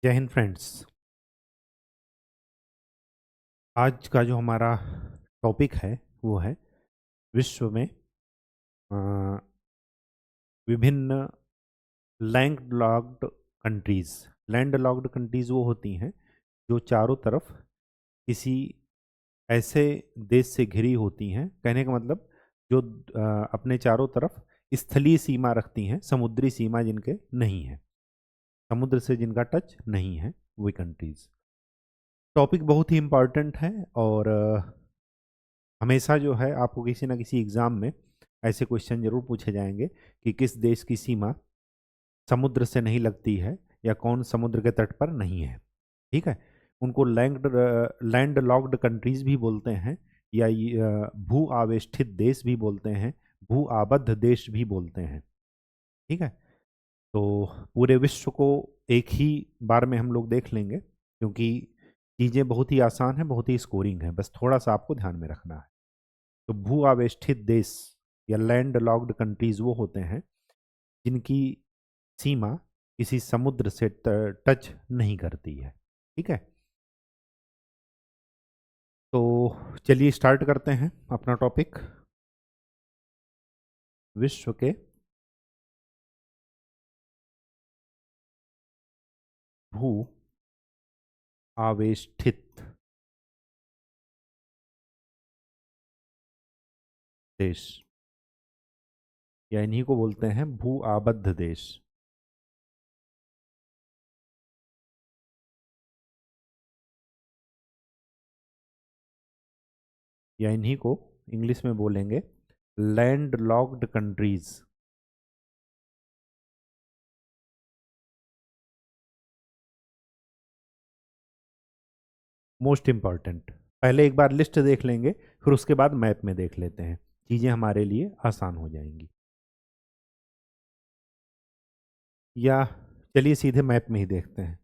जय हिंद फ्रेंड्स। आज का जो हमारा टॉपिक है वो है विश्व में अ, विभिन्न land locked countries. Land locked countries वो होती हैं जो चारों तरफ किसी ऐसे देश से घिरी होती हैं। कहने का मतलब जो अपने चारों तरफ स्थलीय सीमा रखती हैं, समुद्री सीमा जिनके नहीं है, समुद्र से जिनका टच नहीं है, वो कंट्रीज। टॉपिक बहुत ही इम्पोर्टेंट है और हमेशा जो है आपको किसी ना किसी एग्जाम में ऐसे क्वेश्चन जरूर पूछे जाएंगे कि किस देश की सीमा समुद्र से नहीं लगती है या कौन समुद्र के तट पर नहीं है। ठीक है। उनको लैंड लॉक्ड कंट्रीज भी बोलते हैं या भू आवेष्टित देश भी बोलते हैं, भू आबद्ध देश भी बोलते हैं। ठीक है। तो पूरे विश्व को एक ही बार में हम लोग देख लेंगे क्योंकि चीज़ें बहुत ही आसान है, बहुत ही स्कोरिंग है, बस थोड़ा सा आपको ध्यान में रखना है। तो भू आवेष्टित देश या लैंड लॉक्ड कंट्रीज वो होते हैं जिनकी सीमा किसी समुद्र से टच नहीं करती है। ठीक है। तो चलिए स्टार्ट करते हैं अपना टॉपिक। विश्व के भू आवेष्टित देश या इन्हीं को बोलते हैं भू आबद्ध देश। या इन्हीं को इंग्लिश में बोलेंगे land locked countries. Most important. पहले एक बार लिस्ट देख लेंगे, फिर उसके बाद मैप में देख लेते हैं, चीज़ें हमारे लिए आसान हो जाएंगी। या चलिए सीधे मैप में ही देखते हैं।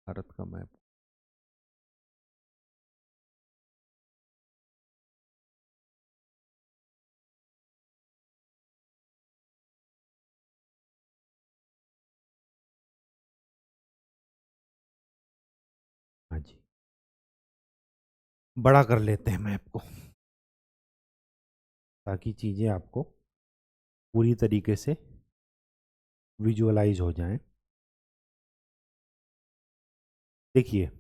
भारत का मैप। हाँ जी, बड़ा कर लेते हैं मैप को ताकि चीज़ें आपको पूरी तरीके से विजुअलाइज हो जाएं। देखिए,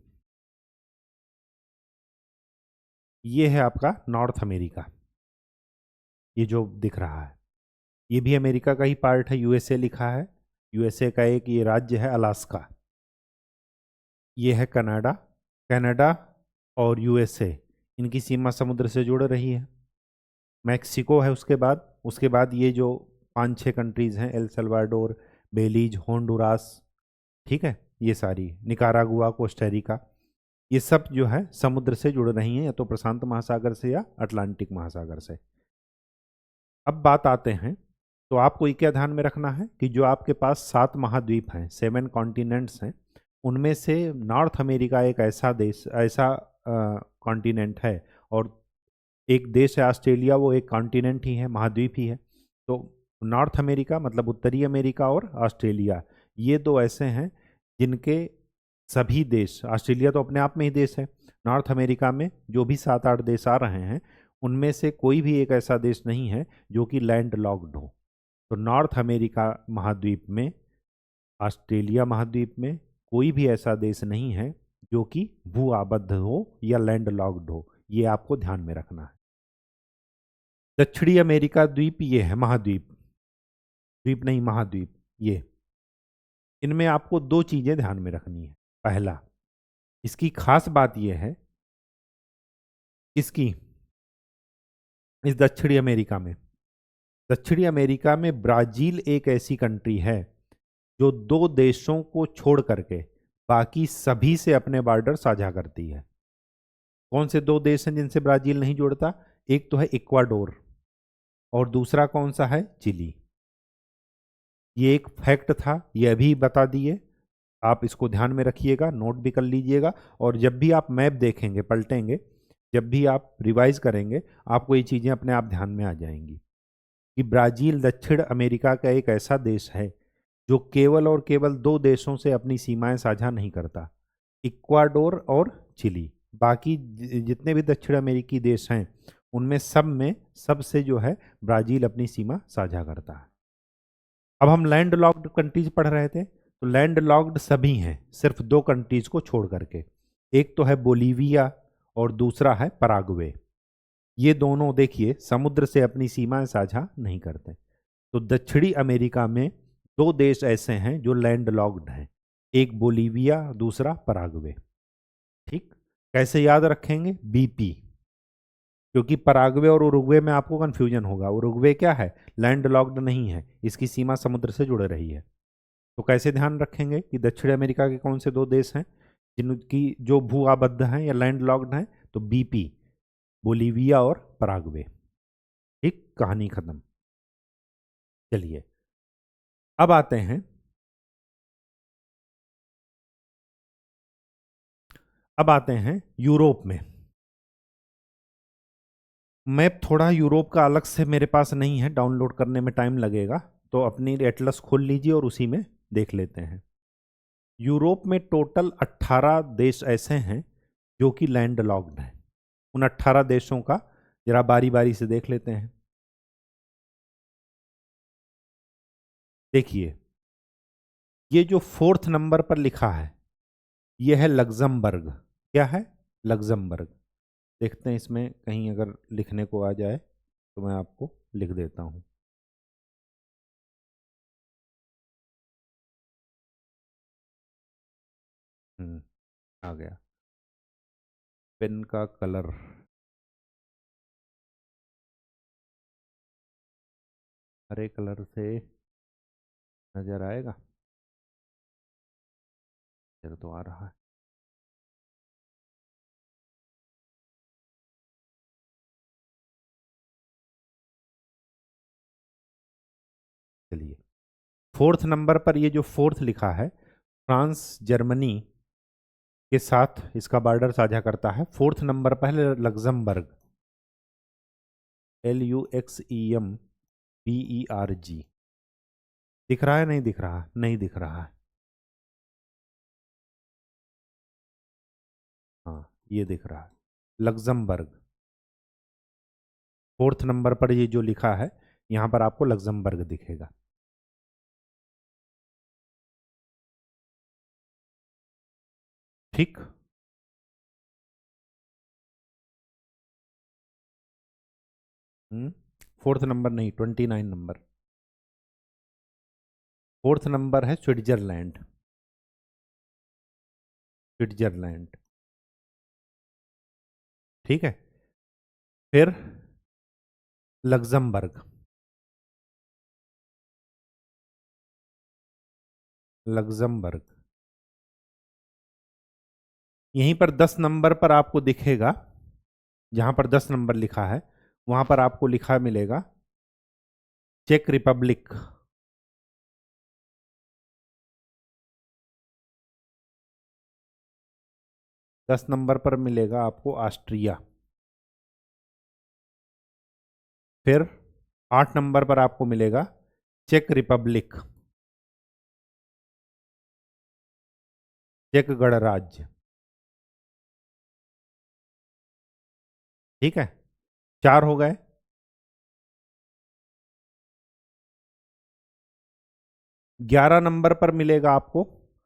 ये है आपका नॉर्थ अमेरिका। ये जो दिख रहा है ये भी अमेरिका का ही पार्ट है, यूएसए लिखा है। यूएसए का एक ये राज्य है अलास्का। ये है कनाडा। कनाडा और यूएसए, इनकी सीमा समुद्र से जुड़ रही है। मैक्सिको है उसके बाद ये जो पांच छह कंट्रीज हैं, एल सल्वाडोर, बेलीज, होंडुरास, ठीक है, ये सारी, निकारागुआ, कोस्टारिका, ये सब जो है समुद्र से जुड़ रही हैं, या तो प्रशांत महासागर से या अटलांटिक महासागर से। अब बात आते हैं, तो आपको ये क्या ध्यान में रखना है कि जो आपके पास 7 महाद्वीप हैं, 7 कॉन्टिनेंट्स हैं, उनमें से नॉर्थ अमेरिका एक ऐसा देश, ऐसा कॉन्टिनेंट है, और एक देश है ऑस्ट्रेलिया, वो एक कॉन्टिनेंट ही है, महाद्वीप ही है। तो नॉर्थ अमेरिका मतलब उत्तरी अमेरिका और ऑस्ट्रेलिया, ये दो ऐसे हैं जिनके सभी देश, ऑस्ट्रेलिया तो अपने आप में ही देश है, नॉर्थ अमेरिका में जो भी 7-8 देश आ रहे हैं उनमें से कोई भी एक ऐसा देश नहीं है जो कि लैंड लॉक्ड हो। तो नॉर्थ अमेरिका महाद्वीप में, ऑस्ट्रेलिया महाद्वीप में कोई भी ऐसा देश नहीं है जो कि भू आबद्ध हो या लैंड लॉक्ड हो। ये आपको ध्यान में रखना है। दक्षिणी अमेरिका द्वीप ये है, महाद्वीप, द्वीप नहीं महाद्वीप ये। इनमें आपको दो चीजें ध्यान में रखनी है। पहला, इसकी खास बात यह है, इसकी इस दक्षिणी अमेरिका में ब्राजील एक ऐसी कंट्री है जो दो देशों को छोड़ करके बाकी सभी से अपने बॉर्डर साझा करती है। कौन से दो देश हैं जिनसे ब्राजील नहीं जोड़ता? एक तो है इक्वाडोर और दूसरा कौन सा है? चिली। ये एक फैक्ट था, ये अभी बता दिए। आप इसको ध्यान में रखिएगा, नोट भी कर लीजिएगा, और जब भी आप मैप देखेंगे, पलटेंगे, जब भी आप रिवाइज करेंगे, आपको ये चीज़ें अपने आप ध्यान में आ जाएंगी कि ब्राज़ील दक्षिण अमेरिका का एक ऐसा देश है जो केवल और केवल दो देशों से अपनी सीमाएं साझा नहीं करता, इक्वाडोर और चिली। बाकी जितने भी दक्षिण अमेरिकी देश हैं उनमें सब में सबसे जो है ब्राज़ील अपनी सीमा साझा करता है। अब हम लैंड लॉक्ड कंट्रीज पढ़ रहे थे, तो लैंड लॉक्ड सभी हैं सिर्फ दो कंट्रीज को छोड़ करके। एक तो है बोलीविया और दूसरा है पराग्वे। ये दोनों देखिए समुद्र से अपनी सीमाएं साझा नहीं करते। तो दक्षिणी अमेरिका में दो देश ऐसे हैं जो लैंड लॉक्ड हैं, एक बोलीविया, दूसरा पराग्वे। ठीक, कैसे याद रखेंगे? बीपी, क्योंकि पराग्वे और उरुग्वे में आपको कंफ्यूजन होगा। उरुग्वे क्या है? लैंड लॉक्ड नहीं है, इसकी सीमा समुद्र से जुड़ रही है। तो कैसे ध्यान रखेंगे कि दक्षिण अमेरिका के कौन से दो देश हैं जिनकी जो भू आबद्ध हैं या लैंड लॉक्ड हैं? तो बीपी, बोलीविया और पराग्वे। ठीक, कहानी खत्म। चलिए अब आते हैं, यूरोप में। मैप थोड़ा यूरोप का अलग से मेरे पास नहीं है, डाउनलोड करने में टाइम लगेगा, तो अपनी एटलस खोल लीजिए और उसी में देख लेते हैं। यूरोप में टोटल 18 देश ऐसे हैं जो कि लैंड लॉक्ड हैं। उन 18 देशों का जरा बारी बारी से देख लेते हैं। देखिए, ये जो फोर्थ नंबर पर लिखा है ये है लग्जमबर्ग। क्या है? लग्जमबर्ग। देखते हैं इसमें कहीं अगर लिखने को आ जाए तो मैं आपको लिख देता हूँ। आ गया। पेन का कलर हरे कलर से नजर आएगा? इधर तो आ रहा है। चलिए, फोर्थ नंबर पर ये जो फोर्थ लिखा है, फ्रांस जर्मनी के साथ इसका बॉर्डर साझा करता है। फोर्थ नंबर पर है लग्जमबर्ग, LUXEMBERG। दिख रहा है? नहीं दिख रहा? नहीं दिख रहा है। हाँ, ये दिख रहा है, लग्जमबर्ग। फोर्थ नंबर पर ये जो लिखा है यहां पर आपको लग्जमबर्ग दिखेगा। ठीक, फोर्थ नंबर नहीं, 29 नंबर। फोर्थ नंबर है स्विट्जरलैंड। स्विट्जरलैंड, ठीक है। फिर लग्जमबर्ग, लग्जमबर्ग। यहीं पर 10 नंबर पर आपको दिखेगा, जहां पर 10 नंबर लिखा है वहां पर आपको लिखा मिलेगा चेक रिपब्लिक। 10 नंबर पर मिलेगा आपको ऑस्ट्रिया। फिर 8 नंबर पर आपको मिलेगा चेक रिपब्लिक, चेक गणराज्य। ठीक है, 4 हो गए। 11 नंबर पर मिलेगा आपको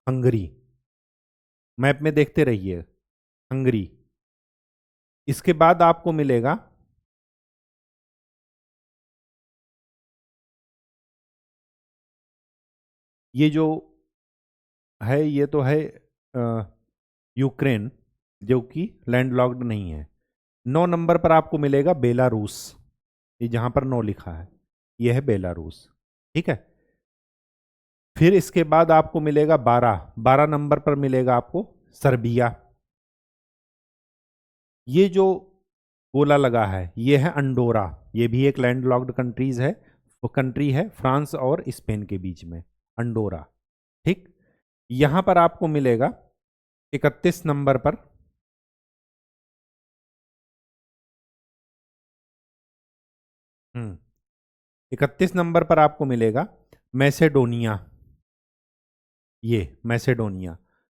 हंगरी। मैप में देखते रहिए, हंगरी। इसके बाद आपको मिलेगा ये जो है, ये तो है यूक्रेन, जो कि लैंडलॉक्ड नहीं है। 9 नंबर पर आपको मिलेगा बेलारूस। ये जहां पर नो लिखा है ये है बेलारूस। ठीक है, फिर इसके बाद आपको मिलेगा 12 नंबर पर मिलेगा आपको सर्बिया। ये जो गोला लगा है ये है अंडोरा, ये भी एक लैंडलॉक्ड कंट्रीज है, वो कंट्री है फ्रांस और स्पेन के बीच में, अंडोरा। ठीक, यहां पर आपको मिलेगा 31 नंबर पर 31 नंबर पर आपको मिलेगा मैसेडोनिया, ये मैसेडोनिया।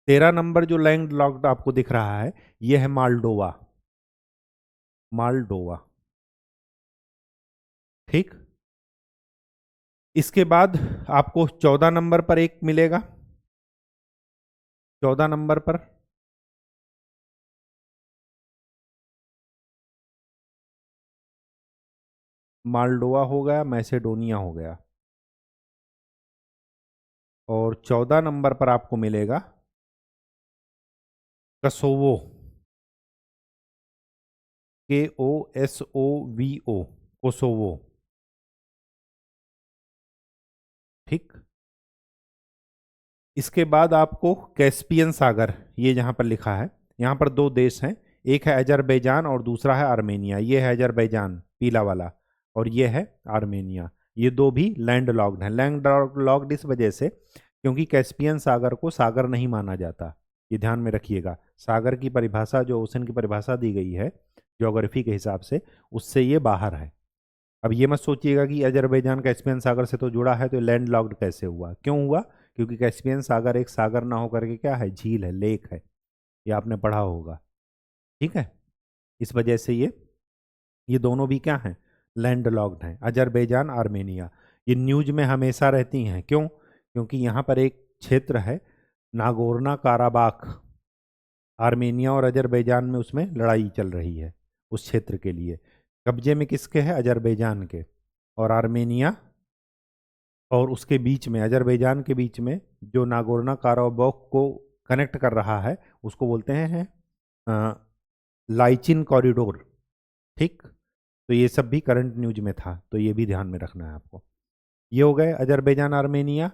13 नंबर जो लैंड लॉक्ड आपको दिख रहा है ये है मालडोवा, मालडोवा। ठीक, इसके बाद आपको 14 नंबर पर एक मिलेगा, 14 नंबर पर मालडोवा हो गया, मैसेडोनिया हो गया। और 14 नंबर पर आपको मिलेगा कसोवो, KOSOVO, कोसोवो। ठीक, इसके बाद आपको कैस्पियन सागर, ये जहां पर लिखा है, यहां पर दो देश हैं, एक है अजरबैजान और दूसरा है आर्मेनिया। ये है अजरबैजान पीला वाला और ये है आर्मेनिया। ये दो भी लैंड लॉक्ड हैं। लैंड लॉक्ड इस वजह से क्योंकि कैस्पियन सागर को सागर नहीं माना जाता, ये ध्यान में रखिएगा। सागर की परिभाषा जो ओशन की परिभाषा दी गई है ज्योग्राफी के हिसाब से, उससे ये बाहर है। अब ये मत सोचिएगा कि अजरबैजान कैस्पियन सागर से तो जुड़ा है तो लैंड लॉक्ड कैसे हुआ, क्यों हुआ? क्योंकि कैस्पियन सागर एक सागर ना होकर के क्या है, झील है, लेक है, ये आपने पढ़ा होगा। ठीक है, इस वजह से ये दोनों भी क्या हैं, लैंड लॉक्ड हैं, अजरबैजान आर्मेनिया। ये न्यूज में हमेशा रहती हैं, क्यों? क्योंकि यहाँ पर एक क्षेत्र है नागोर्नो काराबाख, आर्मेनिया और अजरबैजान में उसमें लड़ाई चल रही है उस क्षेत्र के लिए। कब्जे में किसके है? अजरबैजान के। और आर्मेनिया और उसके बीच में, अजरबैजान के बीच में जो नागोर्नो काराबाख को कनेक्ट कर रहा है उसको बोलते हैं लाइचिन कॉरिडोर। ठीक, तो ये सब भी करंट न्यूज में था, तो ये भी ध्यान में रखना है आपको। ये हो गए Azerbaijan, Armenia,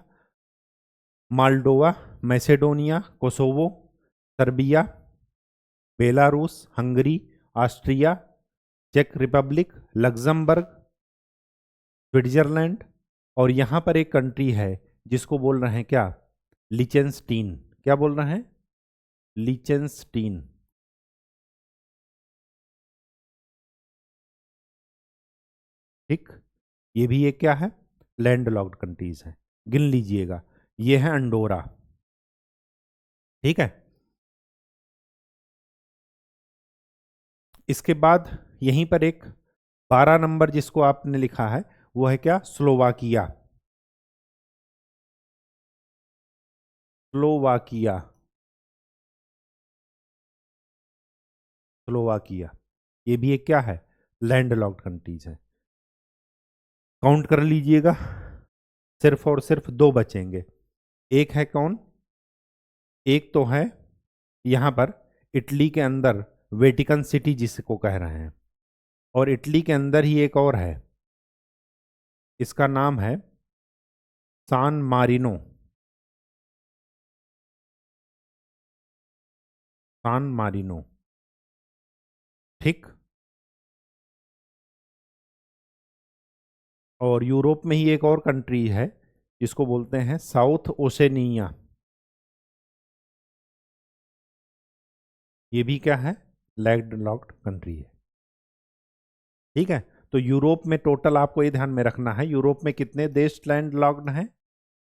Moldova, Macedonia, Kosovo, Serbia, Belarus, Hungary, Austria, चेक रिपब्लिक, लग्जमबर्ग, स्विट्जरलैंड। और यहां पर एक कंट्री है जिसको बोल रहे हैं क्या, लिचेंस्टीन। क्या बोल रहे हैं? लिचेंस्टीन। ठीक, ये भी एक क्या है, लैंड लॉक्ड कंट्रीज है, गिन लीजिएगा। ये है अंडोरा। ठीक है, इसके बाद यहीं पर एक 12 नंबर जिसको आपने लिखा है वो है क्या, स्लोवाकिया। स्लोवाकिया, स्लोवाकिया, ये भी एक क्या है, लैंड लॉक्ड कंट्रीज है। काउंट कर लीजिएगा, सिर्फ और सिर्फ दो बचेंगे। एक है कौन? एक तो है यहां पर इटली के अंदर वेटिकन सिटी जिसको कह रहे हैं, और इटली के अंदर ही एक और है, इसका नाम है सान मारिनो, सान मारिनो। ठीक, और यूरोप में ही एक और कंट्री है जिसको बोलते हैं साउथ ओसेनिया, ये भी क्या है, लैंड लॉक्ड कंट्री है। ठीक है, तो यूरोप में टोटल आपको ये ध्यान में रखना है, यूरोप में कितने देश लैंड लॉक्ड हैं?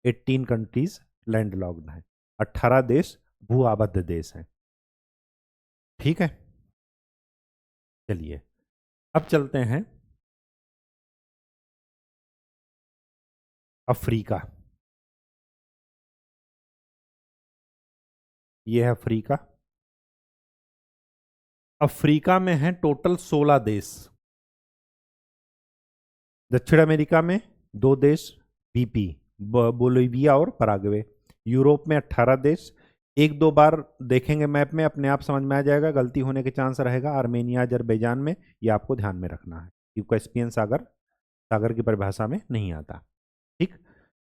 18 कंट्रीज लैंड लॉक्ड हैं, 18 देश भू आबद्ध देश हैं। ठीक है, चलिए अब चलते हैं अफ्रीका। ये है अफ्रीका। अफ्रीका में है टोटल 16 देश। दक्षिण अमेरिका में दो देश, बीपी, बोलिविया और पराग्वे। यूरोप में 18 देश। एक दो बार देखेंगे मैप में, अपने आप समझ में आ जाएगा, गलती होने के चांस रहेगा। आर्मेनिया, अजरबैजान में, ये आपको ध्यान में रखना है। कि कैस्पियन सागर सागर की परिभाषा में नहीं आता। ठीक,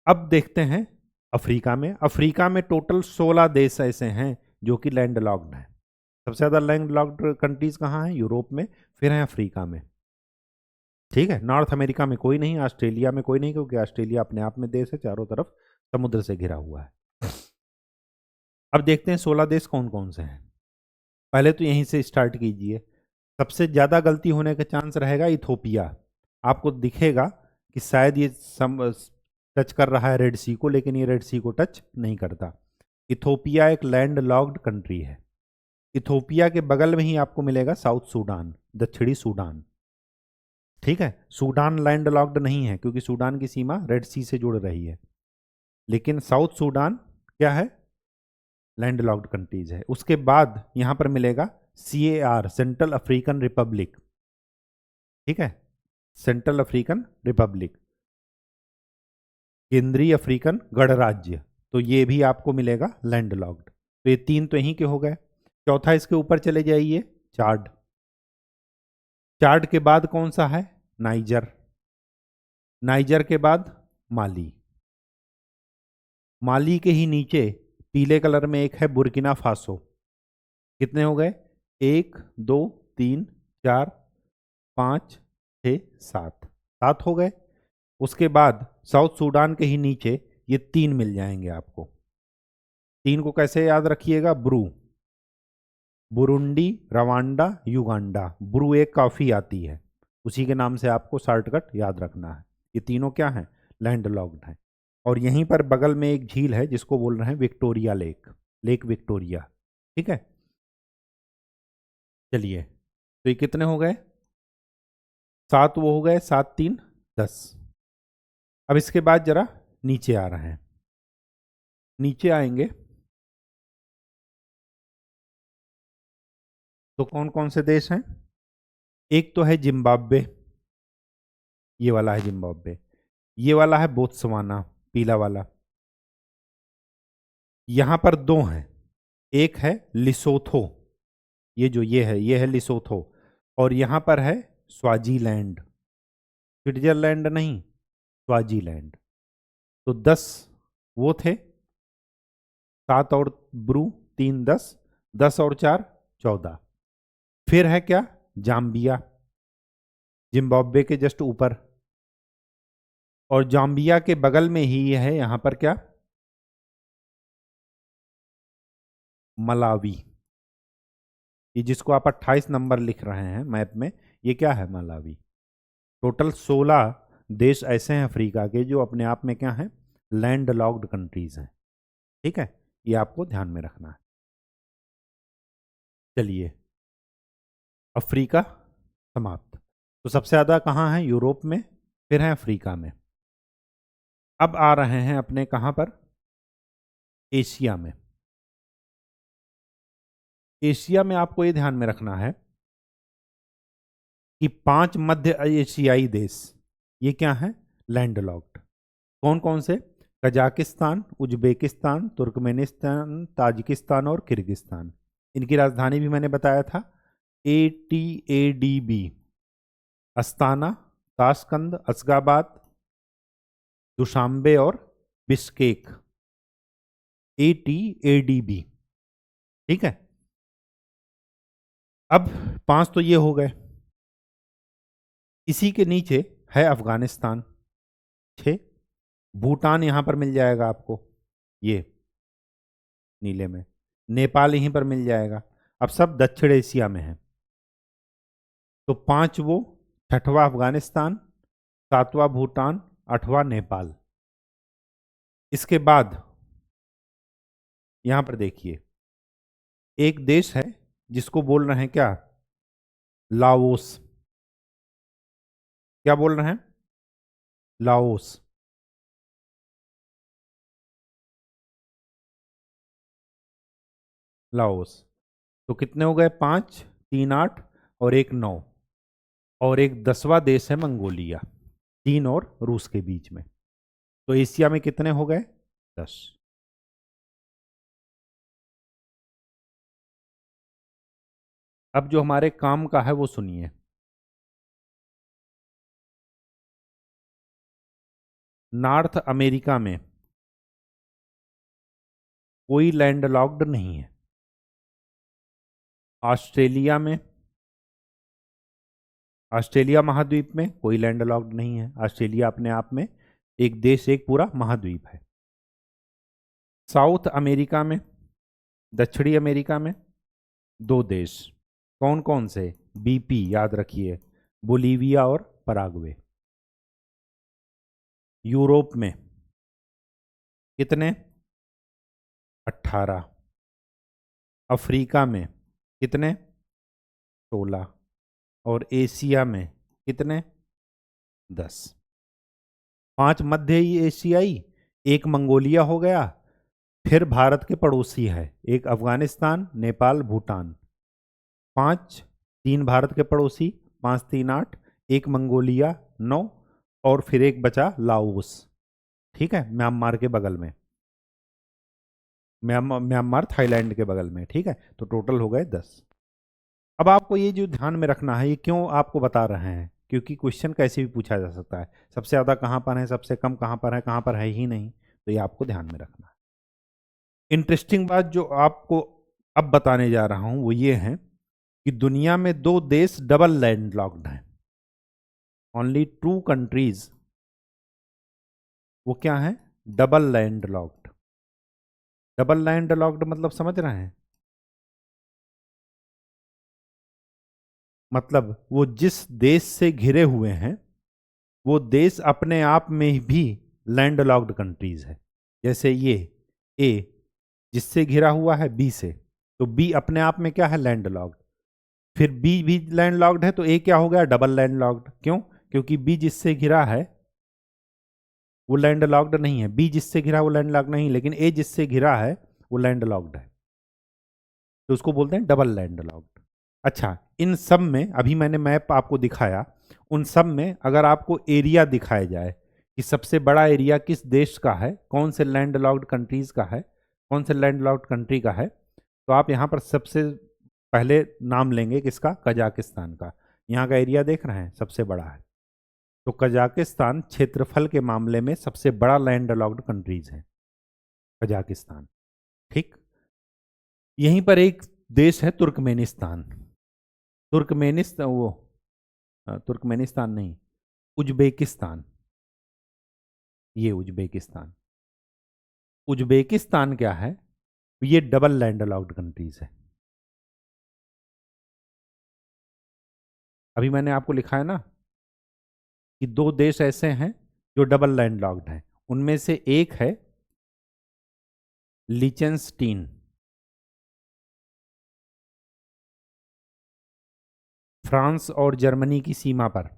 अब देखते हैं अफ्रीका में। अफ्रीका में टोटल 16 देश ऐसे हैं जो कि लैंड लॉक्ड हैं। सबसे ज़्यादा लैंड लॉक्ड कंट्रीज कहाँ हैं? यूरोप में, फिर हैं अफ्रीका में। ठीक है, नॉर्थ अमेरिका में कोई नहीं, ऑस्ट्रेलिया में कोई नहीं, क्योंकि ऑस्ट्रेलिया अपने आप में देश है, चारों तरफ समुद्र से घिरा हुआ है। अब देखते हैं 16 देश कौन कौन से हैं। पहले तो यहीं से स्टार्ट कीजिए। सबसे ज़्यादा गलती होने का चांस रहेगा इथोपिया। आपको दिखेगा कि शायद ये टच कर रहा है रेड सी को, लेकिन ये रेड सी को टच नहीं करता। इथोपिया एक लैंड लॉक्ड कंट्री है। इथोपिया के बगल में ही आपको मिलेगा साउथ सूडान, दक्षिणी सूडान। ठीक है, सूडान लैंड लॉक्ड नहीं है क्योंकि सूडान की सीमा रेड सी से जुड़ रही है, लेकिन साउथ सूडान क्या है? लैंड लॉक्ड कंट्रीज है। उसके बाद यहां पर मिलेगा CAR, सेंट्रल अफ्रीकन रिपब्लिक। ठीक है, सेंट्रल अफ्रीकन रिपब्लिक, केंद्रीय अफ्रीकन गणराज्य, तो ये भी आपको मिलेगा लैंड लॉक्ड। तो ये 3 तो यहीं के हो गए। चौथा इसके ऊपर चले जाइए, चाड। चाड के बाद कौन सा है? नाइजर। नाइजर के बाद माली। माली के ही नीचे पीले कलर में एक है बुर्किना फासो। कितने हो गए? 1 2 3 4 5 6 7, 7 हो गए। उसके बाद साउथ सूडान के ही नीचे ये 3 मिल जाएंगे आपको। 3 को कैसे याद रखिएगा? Bru, Burundi, Rwanda, Uganda. Bru एक कॉफी आती है, उसी के नाम से आपको शॉर्टकट याद रखना है। ये तीनों क्या हैं? लैंड लॉक्ड हैं। और यहीं पर बगल में एक झील है जिसको बोल रहे हैं विक्टोरिया लेक, लेक विक्टोरिया। ठीक है, चलिए, तो ये कितने हो गए? 7 वो हो गए, 7 3 10। अब इसके बाद जरा नीचे आ रहे हैं। नीचे आएंगे तो कौन कौन से देश हैं? एक तो है जिम्बाब्वे, ये वाला है जिम्बाब्वे। ये वाला है बोत्सवाना, पीला वाला। यहां पर 2 हैं, एक है लिसोथो, ये है लिसोथो, और यहां पर है स्वाजीलैंड। स्विट्जरलैंड नहीं, स्वाजीलैंड। तो 10 वो थे, 7 और ब्रू 3 10, 10 और 4 14। फिर है क्या? जाम्बिया, जिम्बाब्वे के जस्ट ऊपर। और जाम्बिया के बगल में ही है यहां पर क्या? मलावी। ये जिसको आप 28 नंबर लिख रहे हैं मैप में, ये क्या है? मलावी। टोटल 16 देश ऐसे हैं अफ्रीका के जो अपने आप में क्या हैं? लैंड लॉक्ड कंट्रीज हैं। ठीक है, ये आपको ध्यान में रखना है। चलिए, अफ्रीका समाप्त। तो सबसे ज़्यादा कहाँ है? यूरोप में, फिर है अफ्रीका में। अब आ रहे हैं अपने कहाँ पर? एशिया में। एशिया में आपको ये ध्यान में रखना है कि 5 मध्य एशियाई देश ये क्या हैं? Land locked. कौन कौन से? कजाकिस्तान, उज्बेकिस्तान, तुर्कमेनिस्तान, ताजिकिस्तान और किर्गिस्तान। इनकी राजधानी भी मैंने बताया था, ATADB, अस्ताना, ताशकंद, असगाबाद, दुशांबे और बिश्केक। ATADB। ठीक है, अब 5 तो ये हो गए। इसी के नीचे है अफगानिस्तान, 6। भूटान यहां पर मिल जाएगा आपको, ये नीले में। नेपाल यहीं पर मिल जाएगा। अब सब दक्षिण एशिया में है। तो 5 वो, 6वां अफगानिस्तान, 7वां भूटान, 8वां नेपाल। इसके बाद यहां पर देखिए, एक देश है जिसको बोल रहे हैं क्या? लाओस। क्या बोल रहे हैं? लाओस। लाओस। तो कितने हो गए? 5 3 8 और एक 9। और एक 10वां देश है मंगोलिया, चीन और रूस के बीच में। तो एशिया में कितने हो गए? 10। अब जो हमारे काम का है वो सुनिए। नॉर्थ अमेरिका में कोई लैंडलॉक्ड नहीं है। ऑस्ट्रेलिया में, ऑस्ट्रेलिया महाद्वीप में कोई लैंडलॉक्ड नहीं है। ऑस्ट्रेलिया अपने आप में एक देश, एक पूरा महाद्वीप है। साउथ अमेरिका में, दक्षिणी अमेरिका में दो देश, कौन कौन से? बीपी, याद रखिए, बोलीविया और पराग्वे। यूरोप में कितने? 18। अफ्रीका में कितने? 16। और एशिया में कितने? 10। 5 मध्य एशियाई, एक मंगोलिया हो गया, फिर भारत के पड़ोसी है, एक अफगानिस्तान, नेपाल, भूटान। 5, 3 भारत के पड़ोसी, 5 3 8, एक मंगोलिया 9, और फिर एक बचा लाओस, ठीक है, म्यांमार के बगल में, म्यांमार थाईलैंड के बगल में, ठीक है। तो टोटल हो गए 10। अब आपको ये जो ध्यान में रखना है, ये क्यों आपको बता रहे हैं, क्योंकि क्वेश्चन कैसे भी पूछा जा सकता है। सबसे ज़्यादा कहाँ पर है, सबसे कम कहाँ पर है ही नहीं, तो ये आपको ध्यान में रखना है। इंटरेस्टिंग बात जो आपको अब बताने जा रहा हूं वो ये है कि दुनिया में 2 देश डबल लैंडलॉक्ड हैं। ओनली 2 कंट्रीज, वो क्या है? Double landlocked. डबल लैंडलॉक्ड मतलब समझ रहे हैं? मतलब वो जिस देश से घिरे हुए हैं वो देश अपने आप में भी लैंडलॉक्ड कंट्रीज है। जैसे ये ए जिससे घिरा हुआ है बी से, तो बी अपने आप में क्या है? लैंडलॉक्ड। फिर बी भी लैंडलॉक्ड है तो ए क्या हो गया? Double landlocked. क्यों? क्योंकि बी जिससे घिरा है वो लैंडलॉक्ड नहीं है। बी जिससे घिरा वो लैंडलॉक्ड नहीं, लेकिन ए जिससे घिरा है वो लैंडलॉक्ड है, तो उसको बोलते हैं डबल लैंडलॉक्ड। अच्छा, इन सब में अभी मैंने मैप आपको दिखाया, उन सब में अगर आपको एरिया दिखाया जाए कि सबसे बड़ा एरिया किस देश का है, कौन से लैंडलॉक्ड कंट्रीज का है, कौन से लैंडलॉक्ड कंट्री का है, तो आप यहाँ पर सबसे पहले नाम लेंगे किसका? कजाकिस्तान का। यहाँ का एरिया देख रहे हैं, सबसे बड़ा है। तो कजाकिस्तान क्षेत्रफल के मामले में सबसे बड़ा लैंडलॉक्ड कंट्रीज है, कजाकिस्तान, ठीक। यहीं पर एक देश है तुर्कमेनिस्तान। तुर्कमेनिस्तान वो तुर्कमेनिस्तान नहीं, उज्बेकिस्तान। ये उज्बेकिस्तान, उज्बेकिस्तान क्या है? ये डबल लैंडलॉक्ड कंट्रीज है। अभी मैंने आपको लिखा है ना कि 2 देश ऐसे हैं जो डबल लैंडलॉक्ड हैं, उनमें से एक है लिचेंस्टीन, फ्रांस और जर्मनी की सीमा पर,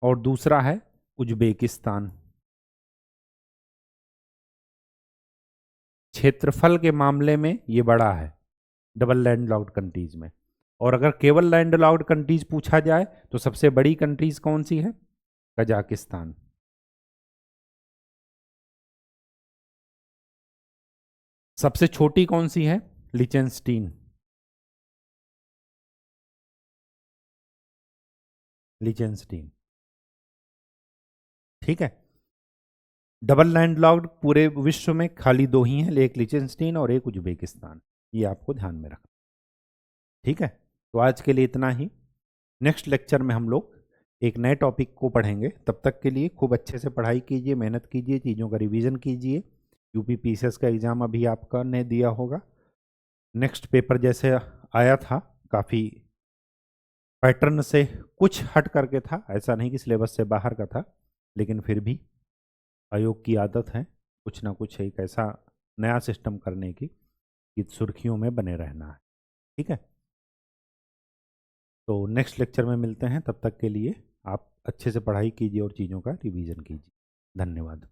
और दूसरा है उज्बेकिस्तान। क्षेत्रफल के मामले में ये बड़ा है डबल लैंडलॉक्ड कंट्रीज में। और अगर केवल लैंडलॉक्ड कंट्रीज पूछा जाए तो सबसे बड़ी कंट्रीज कौन सी है? कजाकिस्तान। सबसे छोटी कौन सी है? लिचेंस्टीन। लिचेंस्टीन, ठीक है। डबल लैंडलॉक्ड पूरे विश्व में खाली 2 ही हैं, एक लिचेंस्टीन और एक उज्बेकिस्तान। ये आपको ध्यान में रखना, ठीक है। तो आज के लिए इतना ही। नेक्स्ट लेक्चर में हम लोग एक नए टॉपिक को पढ़ेंगे। तब तक के लिए खूब अच्छे से पढ़ाई कीजिए, मेहनत कीजिए, चीज़ों का रिवीजन कीजिए। यूपी पीसीएस का एग्ज़ाम अभी आपका ने दिया होगा। नेक्स्ट पेपर जैसे आया था, काफ़ी पैटर्न से कुछ हट करके था, ऐसा नहीं कि सिलेबस से बाहर का था, लेकिन फिर भी आयोग की आदत है कुछ ना कुछ एक ऐसा नया सिस्टम करने की कि सुर्खियों में बने रहना है, ठीक है। तो नेक्स्ट लेक्चर में मिलते हैं, तब तक के लिए आप अच्छे से पढ़ाई कीजिए और चीज़ों का रिवीजन कीजिए। धन्यवाद।